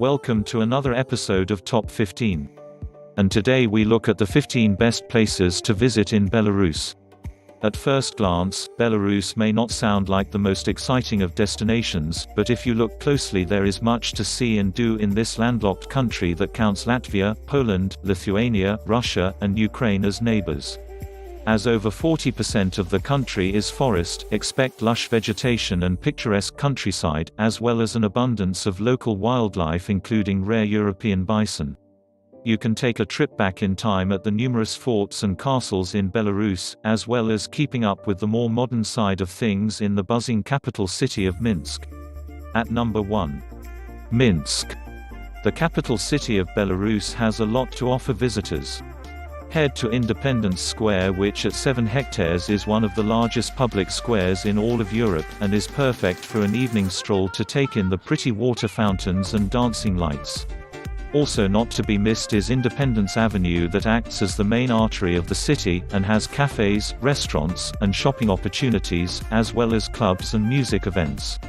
Welcome to another episode of Top 15. And today we look at the 15 best places to visit in Belarus. At first glance, Belarus may not sound like the most exciting of destinations, but if you look closely there is much to see and do in this landlocked country that counts Latvia, Poland, Lithuania, Russia, and Ukraine as neighbours. As over 40% of the country is forest, expect lush vegetation and picturesque countryside, as well as an abundance of local wildlife including rare European bison. You can take a trip back in time at the numerous forts and castles in Belarus, as well as keeping up with the more modern side of things in the buzzing capital city of Minsk. At number 1. Minsk. The capital city of Belarus has a lot to offer visitors. Head to Independence Square, which at 7 hectares is one of the largest public squares in all of Europe, and is perfect for an evening stroll to take in the pretty water fountains and dancing lights. Also not to be missed is Independence Avenue, that acts as the main artery of the city, and has cafes, restaurants, and shopping opportunities, as well as clubs and music events.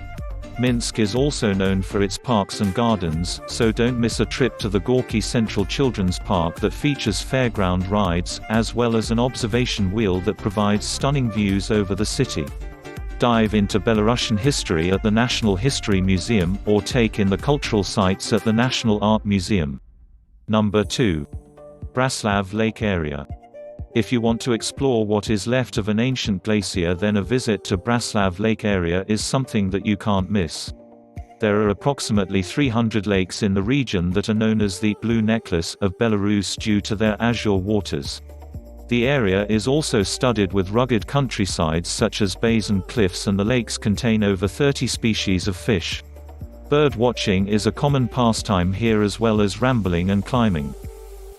Minsk is also known for its parks and gardens, so don't miss a trip to the Gorky Central Children's Park that features fairground rides, as well as an observation wheel that provides stunning views over the city. Dive into Belarusian history at the National History Museum, or take in the cultural sites at the National Art Museum. Number 2. Braslav Lake Area. If you want to explore what is left of an ancient glacier, then a visit to Braslav Lake Area is something that you can't miss. There are approximately 300 lakes in the region that are known as the Blue Necklace of Belarus due to their azure waters. The area is also studded with rugged countrysides such as bays and cliffs, and the lakes contain over 30 species of fish. Bird watching is a common pastime here, as well as rambling and climbing.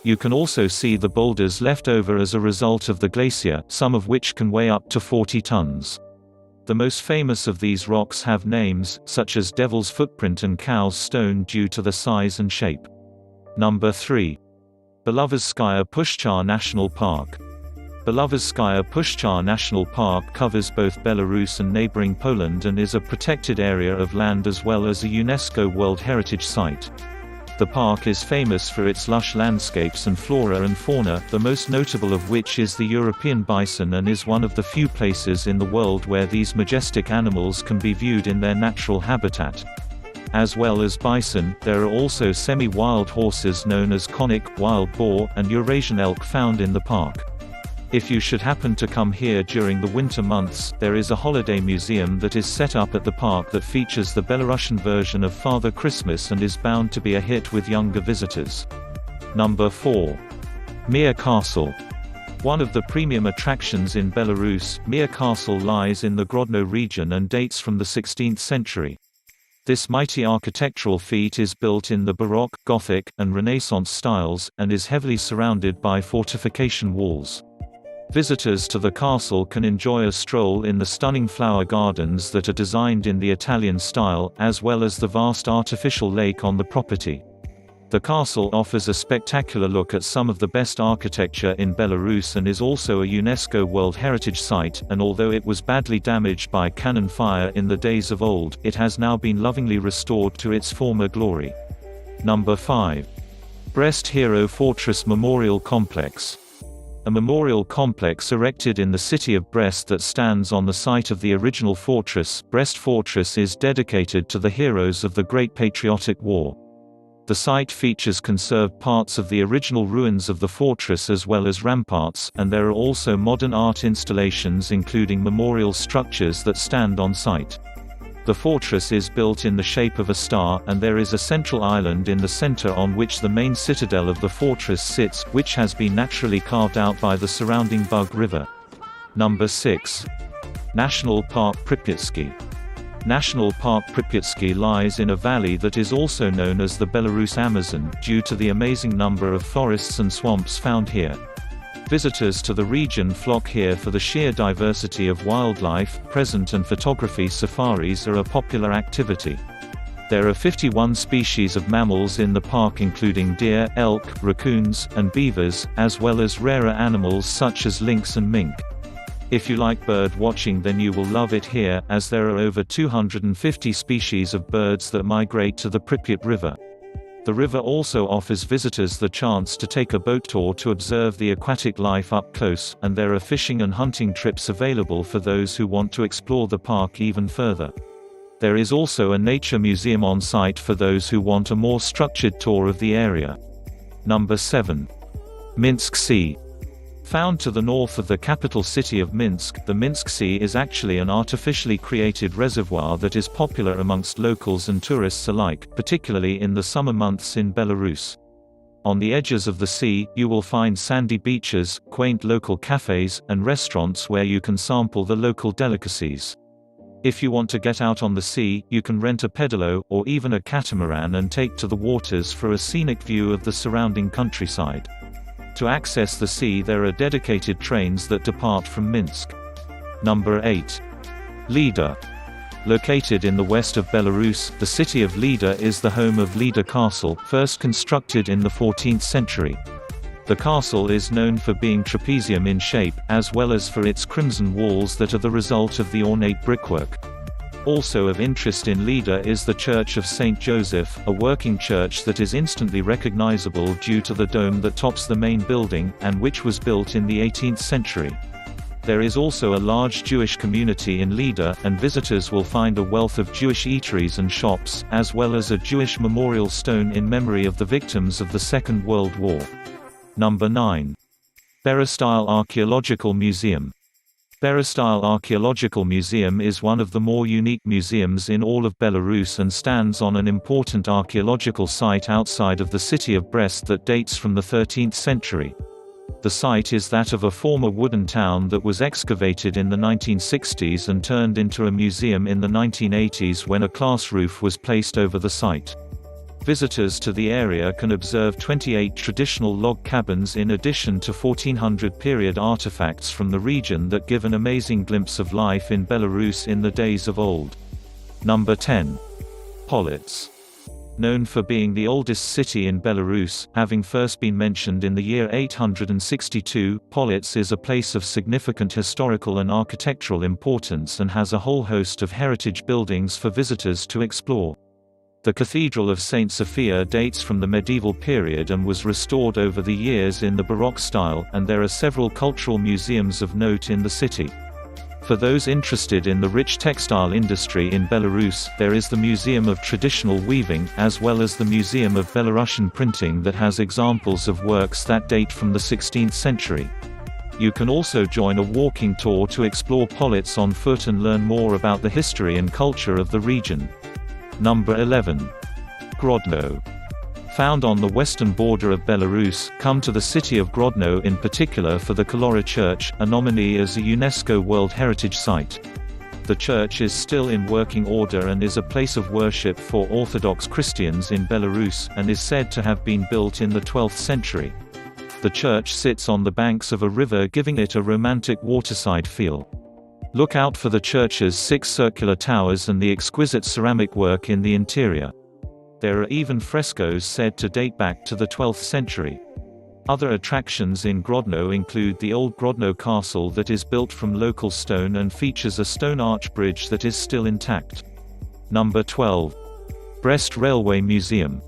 You can also see the boulders left over as a result of the glacier, some of which can weigh up to 40 tons. The most famous of these rocks have names, such as Devil's Footprint and Cow's Stone, due to their size and shape. Number 3. Belovezhskaya Pushcha National Park. Belovezhskaya Pushcha National Park covers both Belarus and neighboring Poland and is a protected area of land as well as a UNESCO World Heritage Site. The park is famous for its lush landscapes and flora and fauna, the most notable of which is the European bison, and is one of the few places in the world where these majestic animals can be viewed in their natural habitat. As well as bison, there are also semi-wild horses known as Konik, wild boar, and Eurasian elk found in the park. If you should happen to come here during the winter months, there is a holiday museum that is set up at the park that features the Belarusian version of Father Christmas and is bound to be a hit with younger visitors. Number 4. Mir Castle. One of the premium attractions in Belarus, Mir Castle lies in the Grodno region and dates from the 16th century. This mighty architectural feat is built in the Baroque, Gothic, and Renaissance styles, and is heavily surrounded by fortification walls. Visitors to the castle can enjoy a stroll in the stunning flower gardens that are designed in the Italian style, as well as the vast artificial lake on the property. The castle offers a spectacular look at some of the best architecture in Belarus and is also a UNESCO World Heritage Site, and although it was badly damaged by cannon fire in the days of old, it has now been lovingly restored to its former glory. Number 5. Brest Hero Fortress Memorial Complex. A memorial complex erected in the city of Brest that stands on the site of the original fortress. Brest Fortress is dedicated to the heroes of the Great Patriotic War. The site features conserved parts of the original ruins of the fortress as well as ramparts, and there are also modern art installations including memorial structures that stand on site. The fortress is built in the shape of a star, and there is a central island in the center on which the main citadel of the fortress sits, which has been naturally carved out by the surrounding Bug River. Number 6. National Park Pripyatsky. National Park Pripyatsky lies in a valley that is also known as the Belarus Amazon, due to the amazing number of forests and swamps found here. Visitors to the region flock here for the sheer diversity of wildlife present, and photography safaris are a popular activity. There are 51 species of mammals in the park including deer, elk, raccoons, and beavers, as well as rarer animals such as lynx and mink. If you like bird watching, then you will love it here, as there are over 250 species of birds that migrate to the Pripyat River. The river also offers visitors the chance to take a boat tour to observe the aquatic life up close, and there are fishing and hunting trips available for those who want to explore the park even further. There is also a nature museum on site for those who want a more structured tour of the area. Number 7. Minsk Sea. Found to the north of the capital city of Minsk, the Minsk Sea is actually an artificially created reservoir that is popular amongst locals and tourists alike, particularly in the summer months in Belarus. On the edges of the sea, you will find sandy beaches, quaint local cafes, and restaurants where you can sample the local delicacies. If you want to get out on the sea, you can rent a pedalo, or even a catamaran and take to the waters for a scenic view of the surrounding countryside. To access the sea there are dedicated trains that depart from Minsk. Number 8. Lida. Located in the west of Belarus, the city of Lida is the home of Mir Castle, first constructed in the 14th century. The castle is known for being trapezium in shape, as well as for its crimson walls that are the result of the ornate brickwork. Also of interest in Lida is the Church of St. Joseph, a working church that is instantly recognizable due to the dome that tops the main building, and which was built in the 18th century. There is also a large Jewish community in Lida, and visitors will find a wealth of Jewish eateries and shops, as well as a Jewish memorial stone in memory of the victims of the Second World War. Number 9. Berestyle Archaeological Museum. Berestyle Archaeological Museum is one of the more unique museums in all of Belarus and stands on an important archaeological site outside of the city of Brest that dates from the 13th century. The site is that of a former wooden town that was excavated in the 1960s and turned into a museum in the 1980s when a glass roof was placed over the site. Visitors to the area can observe 28 traditional log cabins in addition to 1400 period artifacts from the region that give an amazing glimpse of life in Belarus in the days of old. Number 10. Polotsk. Known for being the oldest city in Belarus, having first been mentioned in the year 862, Polotsk is a place of significant historical and architectural importance and has a whole host of heritage buildings for visitors to explore. The Cathedral of St. Sophia dates from the medieval period and was restored over the years in the Baroque style, and there are several cultural museums of note in the city. For those interested in the rich textile industry in Belarus, there is the Museum of Traditional Weaving, as well as the Museum of Belarusian Printing that has examples of works that date from the 16th century. You can also join a walking tour to explore Polotsk on foot and learn more about the history and culture of the region. Number 11. Grodno. Found on the western border of Belarus, come to the city of Grodno in particular for the Kolora Church, a nominee as a UNESCO World Heritage Site. The church is still in working order and is a place of worship for Orthodox Christians in Belarus, and is said to have been built in the 12th century. The church sits on the banks of a river, giving it a romantic waterside feel. Look out for the church's 6 circular towers and the exquisite ceramic work in the interior. There are even frescoes said to date back to the 12th century. Other attractions in Grodno include the old Grodno Castle that is built from local stone and features a stone arch bridge that is still intact. Number 12. Brest Railway Museum.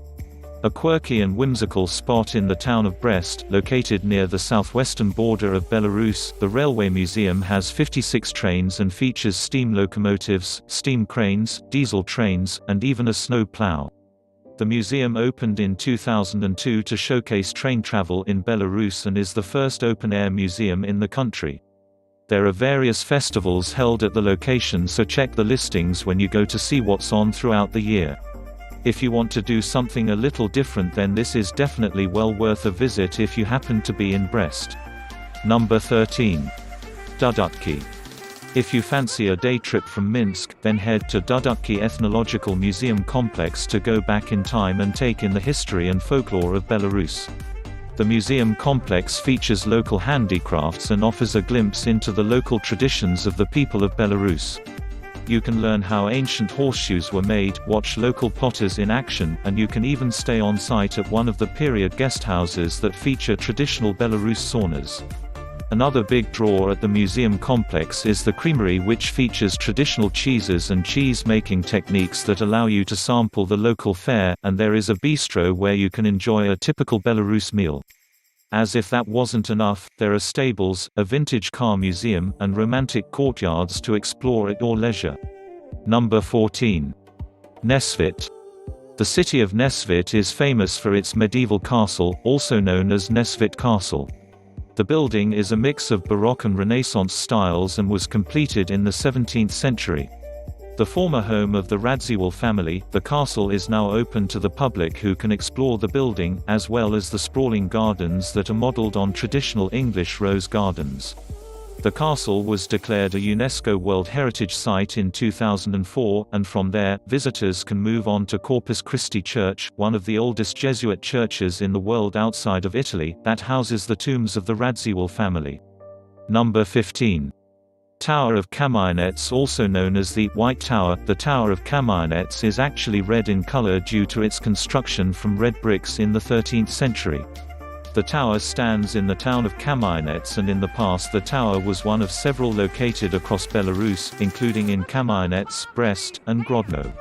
A quirky and whimsical spot in the town of Brest, located near the southwestern border of Belarus, the railway museum has 56 trains and features steam locomotives, steam cranes, diesel trains, and even a snow plow. The museum opened in 2002 to showcase train travel in Belarus and is the first open-air museum in the country. There are various festivals held at the location, so check the listings when you go to see what's on throughout the year. If you want to do something a little different, then this is definitely well worth a visit if you happen to be in Brest. Number 13. Dudutki. If you fancy a day trip from Minsk, then head to Dudutki Ethnological Museum Complex to go back in time and take in the history and folklore of Belarus. The museum complex features local handicrafts and offers a glimpse into the local traditions of the people of Belarus. You can learn how ancient horseshoes were made, watch local potters in action, and you can even stay on site at one of the period guest houses that feature traditional Belarus saunas. Another big draw at the museum complex is the creamery, which features traditional cheeses and cheese-making techniques that allow you to sample the local fare, and there is a bistro where you can enjoy a typical Belarus meal. As if that wasn't enough, there are stables, a vintage car museum, and romantic courtyards to explore at your leisure. Number 14. Nesvit. The city of Nesvit is famous for its medieval castle, also known as Nesvit Castle. The building is a mix of Baroque and Renaissance styles and was completed in the 17th century. The former home of the Radziwill family, the castle is now open to the public who can explore the building, as well as the sprawling gardens that are modeled on traditional English rose gardens. The castle was declared a UNESCO World Heritage Site in 2004, and from there, visitors can move on to Corpus Christi Church, one of the oldest Jesuit churches in the world outside of Italy, that houses the tombs of the Radziwill family. Number 15. Tower of Kamianets, also known as the White Tower. The Tower of Kamianets is actually red in color due to its construction from red bricks in the 13th century. The tower stands in the town of Kamianets, and in the past the tower was one of several located across Belarus, including in Kamianets, Brest, and Grodno.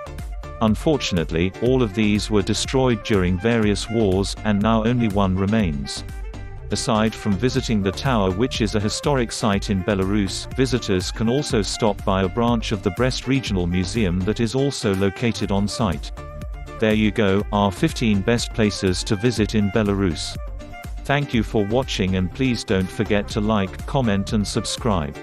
Unfortunately, all of these were destroyed during various wars, and now only one remains. Aside from visiting the tower, which is a historic site in Belarus, visitors can also stop by a branch of the Brest Regional Museum that is also located on site. There you go, our 15 best places to visit in Belarus. Thank you for watching, and please don't forget to like, comment and subscribe.